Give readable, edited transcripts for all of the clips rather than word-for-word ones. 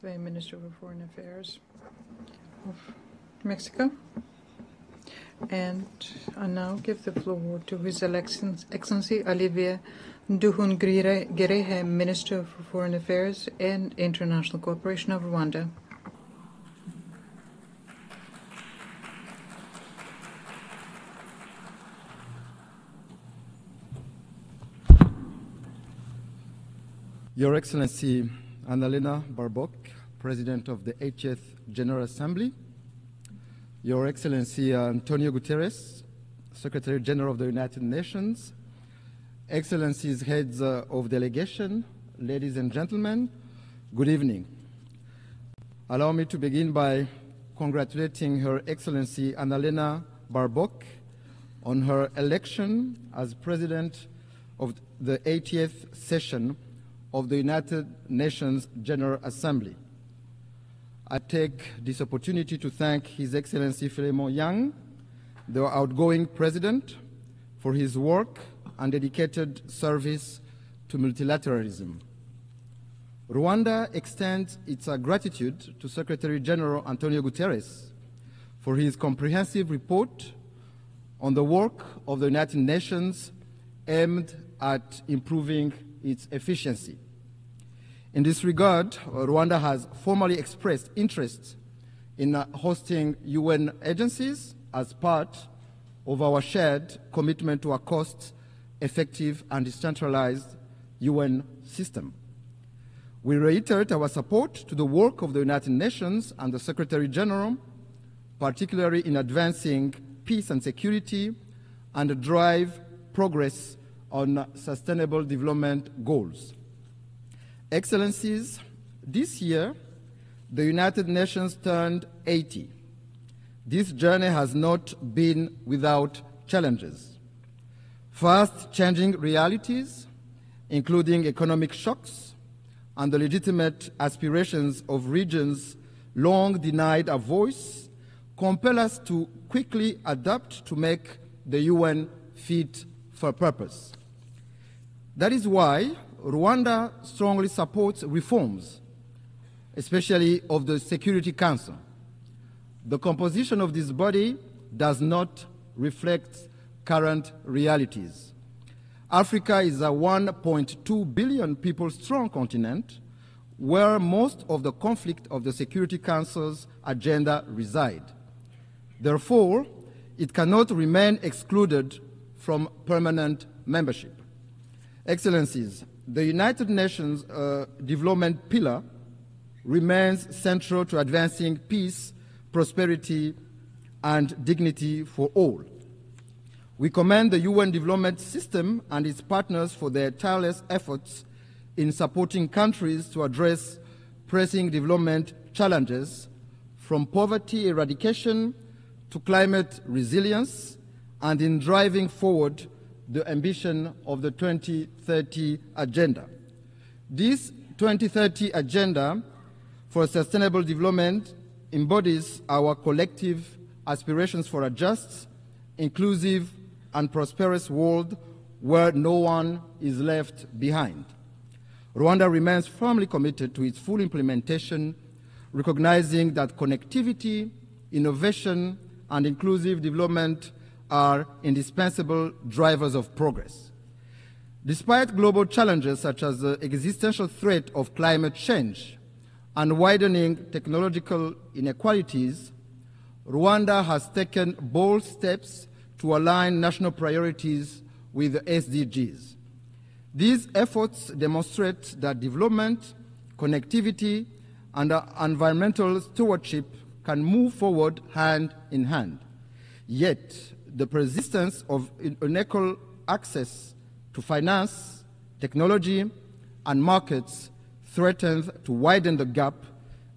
the Minister of Foreign Affairs of Mexico. And I now give the floor to His Excellency Olivier NDUHUNGIREHE, Minister for Foreign Affairs and International Cooperation of Rwanda. Your Excellency Annalena Baerbock, President of the 80th General Assembly, Your Excellency Antonio Guterres, Secretary General of the United Nations, Excellencies, Heads of Delegation, ladies and gentlemen, good evening. Allow me to begin by congratulating Her Excellency Annalena Baerbock on her election as President of the 80th session of the United Nations General Assembly. I take this opportunity to thank His Excellency Philemon Yang, the outgoing President, for his work and dedicated service to multilateralism. Rwanda extends its gratitude to Secretary General Antonio Guterres for his comprehensive report on the work of the United Nations aimed at improving its efficiency. In this regard, Rwanda has formally expressed interest in hosting UN agencies as part of our shared commitment to a cost-effective and decentralized UN system. We reiterate our support to the work of the United Nations and the Secretary General, particularly in advancing peace and security and drive progress on sustainable development goals. Excellencies, this year, the United Nations turned 80. This journey has not been without challenges. Fast-changing realities, including economic shocks and the legitimate aspirations of regions long denied a voice, compel us to quickly adapt to make the UN fit for purpose. That is why Rwanda strongly supports reforms, especially of the Security Council. The composition of this body does not reflect current realities. Africa is a 1.2 billion people strong continent where most of the conflict of the Security Council's agenda reside. Therefore, it cannot remain excluded from permanent membership. Excellencies, the United Nations development pillar remains central to advancing peace, prosperity, and dignity for all. We commend the UN development system and its partners for their tireless efforts in supporting countries to address pressing development challenges, from poverty eradication to climate resilience, and in driving forward the ambition of the 2030 Agenda. This 2030 Agenda for Sustainable Development embodies our collective aspirations for a just, inclusive, and prosperous world where no one is left behind. Rwanda remains firmly committed to its full implementation, recognizing that connectivity, innovation, and inclusive development are indispensable drivers of progress. Despite global challenges such as the existential threat of climate change and widening technological inequalities, Rwanda has taken bold steps to align national priorities with the SDGs. These efforts demonstrate that development, connectivity, and environmental stewardship can move forward hand in hand. Yet, the persistence of unequal access to finance, technology, and markets threatens to widen the gap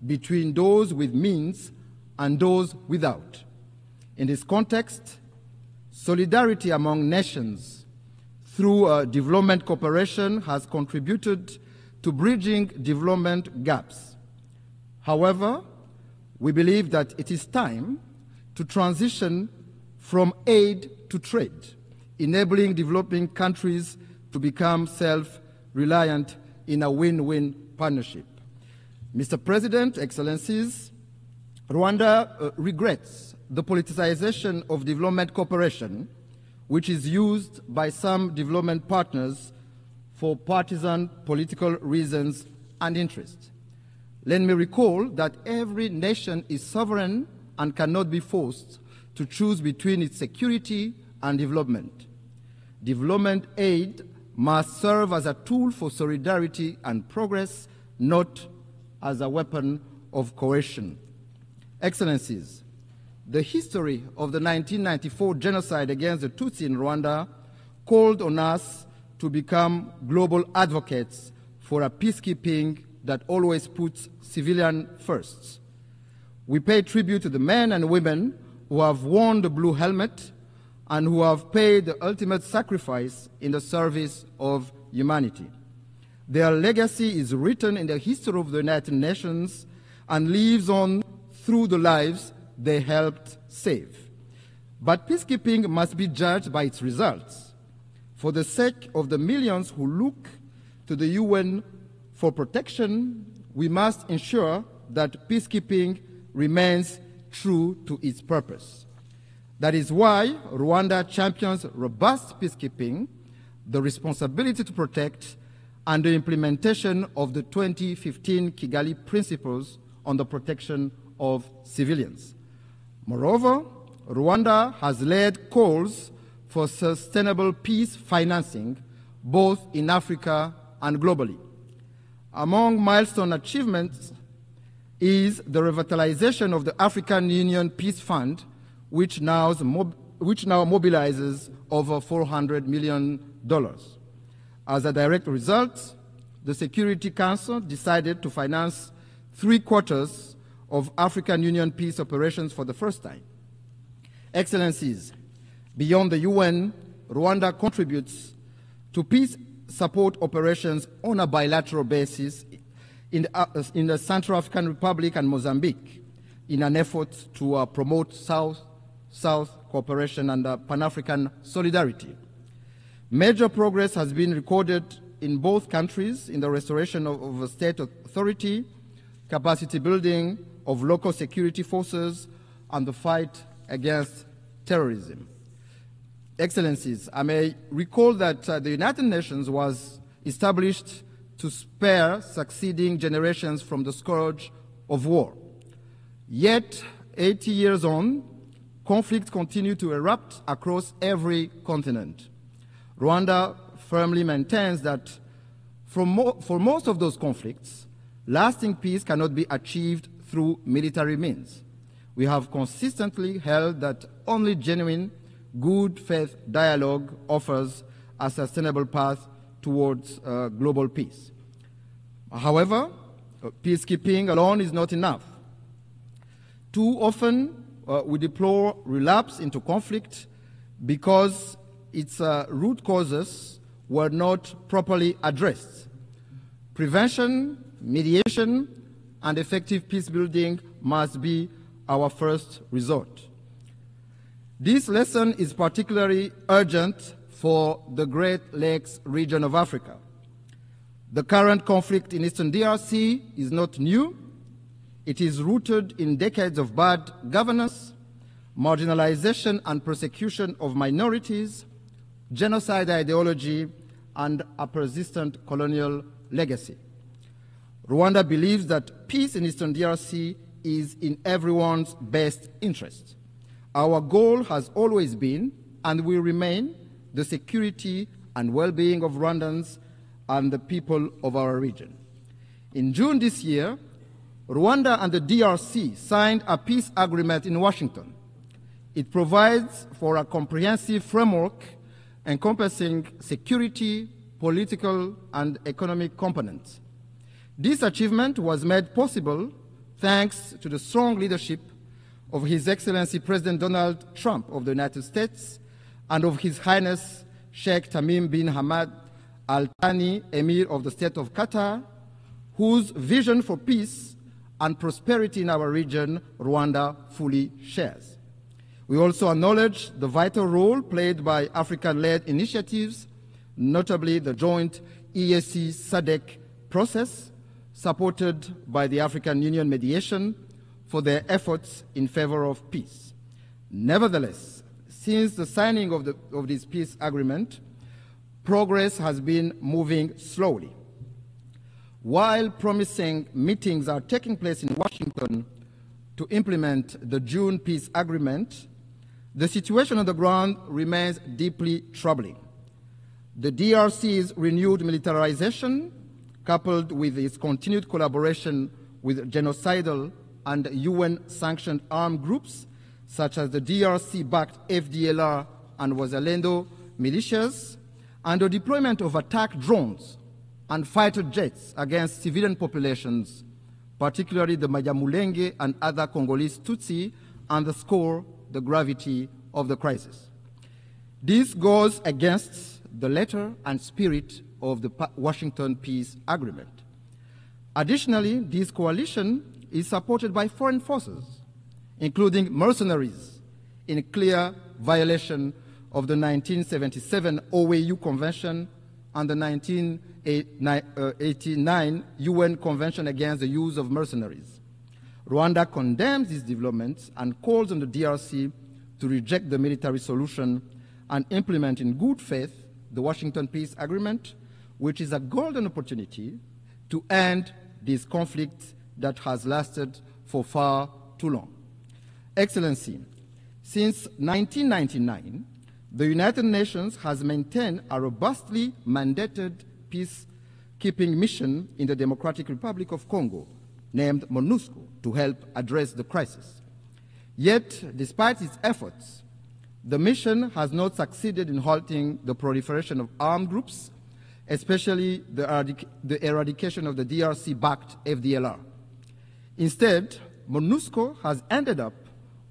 between those with means and those without. In this context, solidarity among nations through development cooperation has contributed to bridging development gaps. However, we believe that it is time to transition from aid to trade, enabling developing countries to become self-reliant in a win-win partnership. Mr. President, Excellencies, Rwanda regrets the politicization of development cooperation, which is used by some development partners for partisan political reasons and interests. Let me recall that every nation is sovereign and cannot be forced to choose between its security and development. Development aid must serve as a tool for solidarity and progress, not as a weapon of coercion. Excellencies, the history of the 1994 genocide against the Tutsi in Rwanda called on us to become global advocates for a peacekeeping that always puts civilians first. We pay tribute to the men and women who have worn the blue helmet and who have paid the ultimate sacrifice in the service of humanity. Their legacy is written in the history of the United Nations and lives on through the lives they helped save. But peacekeeping must be judged by its results. For the sake of the millions who look to the UN for protection, we must ensure that peacekeeping remains true to its purpose. That is why Rwanda champions robust peacekeeping, the responsibility to protect, and the implementation of the 2015 Kigali Principles on the protection of civilians. Moreover, Rwanda has led calls for sustainable peace financing, both in Africa and globally. Among milestone achievements is the revitalization of the African Union Peace Fund, which now mobilizes over $400 million. As a direct result, the Security Council decided to finance 3/4 of African Union peace operations for the first time. Excellencies, beyond the UN, Rwanda contributes to peace support operations on a bilateral basis in the Central African Republic and Mozambique in an effort to promote South-South cooperation and Pan-African solidarity. Major progress has been recorded in both countries in the restoration of state authority, capacity building of local security forces, and the fight against terrorism. Excellencies, I may recall that the United Nations was established to spare succeeding generations from the scourge of war. Yet, 80 years on, conflicts continue to erupt across every continent. Rwanda firmly maintains that for most of those conflicts, lasting peace cannot be achieved through military means. We have consistently held that only genuine, good faith dialogue offers a sustainable path towards global peace. However, peacekeeping alone is not enough. Too often, we deplore relapse into conflict because its root causes were not properly addressed. Prevention, mediation, and effective peace building must be our first resort. This lesson is particularly urgent for the Great Lakes region of Africa. The current conflict in Eastern DRC is not new. It is rooted in decades of bad governance, marginalization and persecution of minorities, genocide ideology, and a persistent colonial legacy. Rwanda believes that peace in Eastern DRC is in everyone's best interest. Our goal has always been, and will remain, the security and well-being of Rwandans and the people of our region. In June this year, Rwanda and the DRC signed a peace agreement in Washington. It provides for a comprehensive framework encompassing security, political, and economic components. This achievement was made possible thanks to the strong leadership of His Excellency President Donald Trump of the United States and of His Highness Sheikh Tamim bin Hamad Al Thani, Emir of the State of Qatar, whose vision for peace and prosperity in our region, Rwanda fully shares. We also acknowledge the vital role played by African-led initiatives, notably the joint EAC-SADC process, supported by the African Union mediation for their efforts in favor of peace. Nevertheless, since the signing of this peace agreement, progress has been moving slowly. While promising meetings are taking place in Washington to implement the June peace agreement, the situation on the ground remains deeply troubling. The DRC's renewed militarization, coupled with its continued collaboration with genocidal and UN-sanctioned armed groups, such as the DRC-backed FDLR and Wazalendo militias, and the deployment of attack drones and fighter jets against civilian populations, particularly the Banyamulenge and other Congolese Tutsi, underscore the gravity of the crisis. This goes against the letter and spirit of the Washington Peace Agreement. Additionally, this coalition is supported by foreign forces, including mercenaries, in clear violation of the 1977 OAU Convention and the 1989 UN Convention against the use of mercenaries. Rwanda condemns these developments and calls on the DRC to reject the military solution and implement in good faith the Washington Peace Agreement, which is a golden opportunity to end this conflict that has lasted for far too long. Excellency, since 1999, the United Nations has maintained a robustly mandated peacekeeping mission in the Democratic Republic of Congo, named MONUSCO, to help address the crisis. Yet, despite its efforts, the mission has not succeeded in halting the proliferation of armed groups, especially the eradication of the DRC-backed FDLR. Instead, MONUSCO has ended up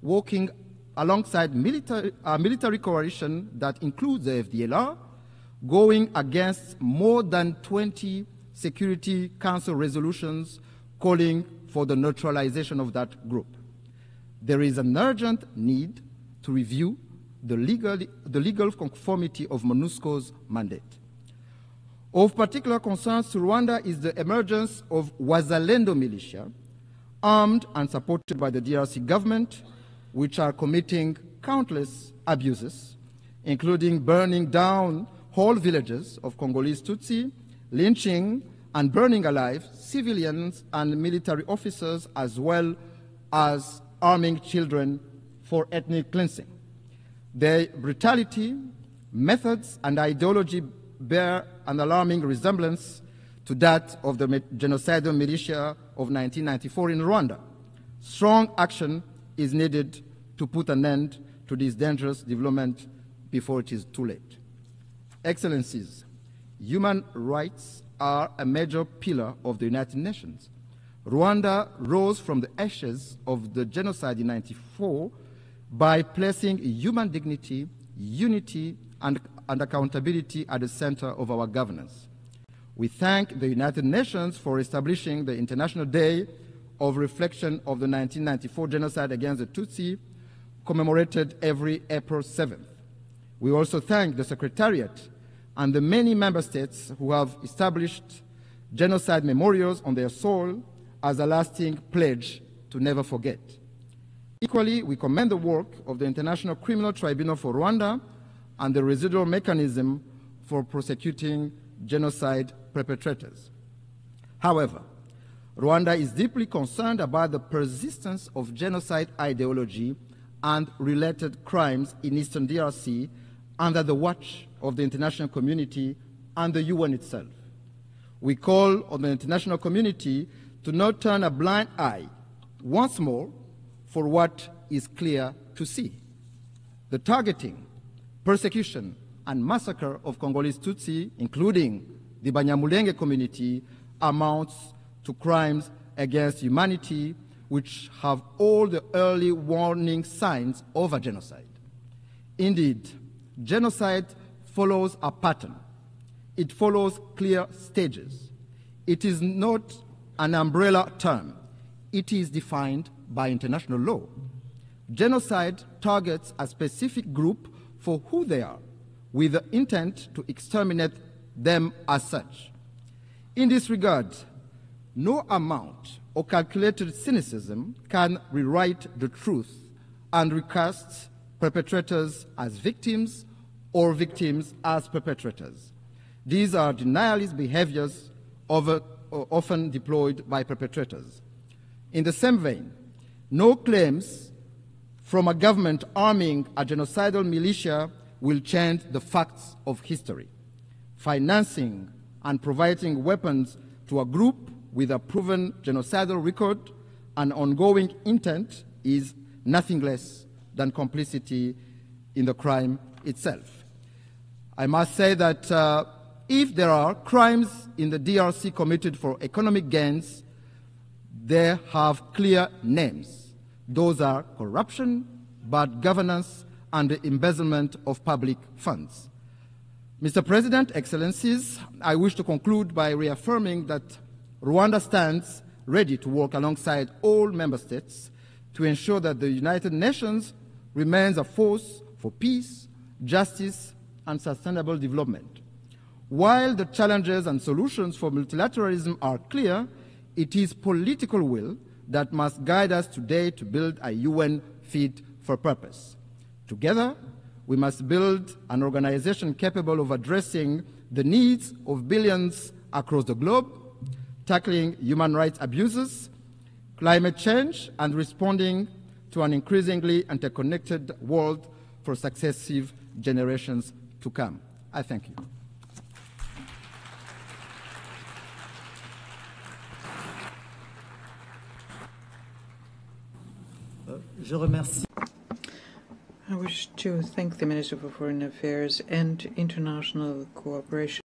working alongside a military coalition that includes the FDLR, going against more than 20 Security Council resolutions calling for the neutralization of that group. There is an urgent need to review the legal conformity of MONUSCO's mandate. Of particular concern to Rwanda is the emergence of Wazalendo militia, armed and supported by the DRC government, which are committing countless abuses, including burning down whole villages of Congolese Tutsi, lynching and burning alive civilians and military officers, as well as arming children for ethnic cleansing. Their brutality, methods, and ideology bear an alarming resemblance to that of the genocidal militia of 1994 in Rwanda. Strong action is needed to put an end to this dangerous development before it is too late. Excellencies, human rights are a major pillar of the United Nations. Rwanda rose from the ashes of the genocide in 1994 by placing human dignity, unity, and accountability at the center of our governance. We thank the United Nations for establishing the International Day of Reflection of the 1994 genocide against the Tutsi, commemorated every April 7th. We also thank the Secretariat and the many member states who have established genocide memorials on their soil as a lasting pledge to never forget. Equally, we commend the work of the International Criminal Tribunal for Rwanda and the residual mechanism for prosecuting genocide perpetrators. However, Rwanda is deeply concerned about the persistence of genocide ideology and related crimes in eastern DRC under the watch of the international community and the UN itself. We call on the international community to not turn a blind eye once more for what is clear to see. The targeting, persecution, and massacre of Congolese Tutsi, including the Banyamulenge community, amounts to crimes against humanity which have all the early warning signs of a genocide. Indeed, genocide follows a pattern. It follows clear stages. It is not an umbrella term. It is defined by international law. Genocide targets a specific group for who they are, with the intent to exterminate them as such. In this regard, no amount of calculated cynicism can rewrite the truth and recast perpetrators as victims or victims as perpetrators. These are denialist behaviors often deployed by perpetrators. In the same vein, no claims from a government arming a genocidal militia will change the facts of history. Financing and providing weapons to a group with a proven genocidal record and ongoing intent is nothing less than complicity in the crime itself. I must say that if there are crimes in the DRC committed for economic gains, they have clear names. Those are corruption, bad governance, and the embezzlement of public funds. Mr. President, Excellencies, I wish to conclude by reaffirming that Rwanda stands ready to work alongside all member states to ensure that the United Nations remains a force for peace, justice, and sustainable development. While the challenges and solutions for multilateralism are clear, it is political will that must guide us today to build a UN fit for purpose. Together, we must build an organization capable of addressing the needs of billions across the globe, tackling human rights abuses, climate change, and responding to an increasingly interconnected world for successive generations to come. I thank you. Je remercie. I wish to thank the Minister for Foreign Affairs and International Cooperation.